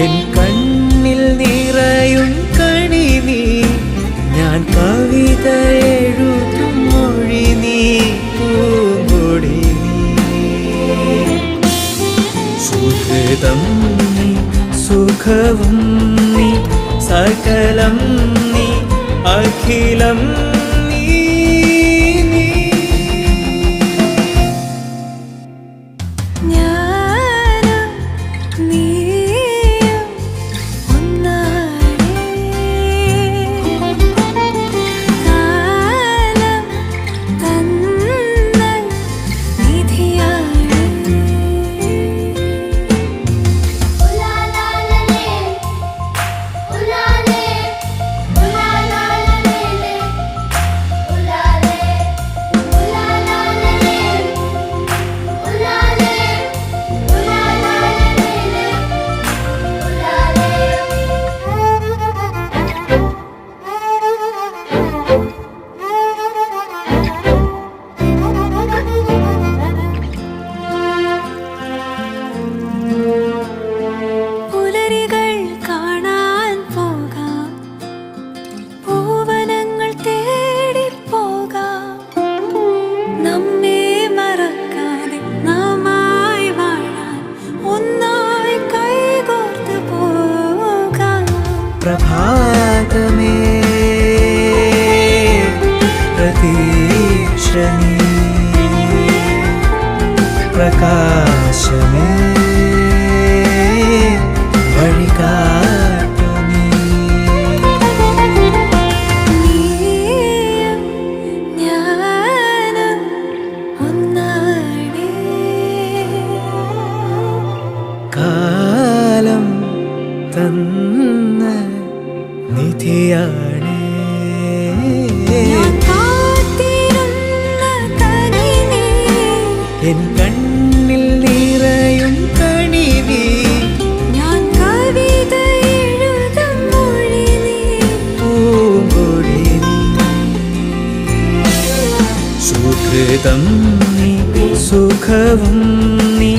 N കണ്ണിൽ നിറയും കണി നീ ഞാൻ കവിത എഴുതും മൊഴി നീ പൂങ്കൊടി നീ സുഹൃതം നീ സുഖവും നീ സകലം നീ അഖിലം പ്രഭാതമേ പ്രതീക്ഷണീ പ്രകാശമേ വഴികാട്ടുനീ കാലം തന്ന നിധിയാണ് എൻ കണ്ണിൽ നിറയും കണി നീ ഞാൻ കവിത എഴുതും മൊഴി നീ പൂങ്കൊടി നീ സുഹൃതം നീ സുഖവും നീ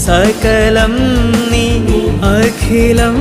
സകലം നീ അഖിലം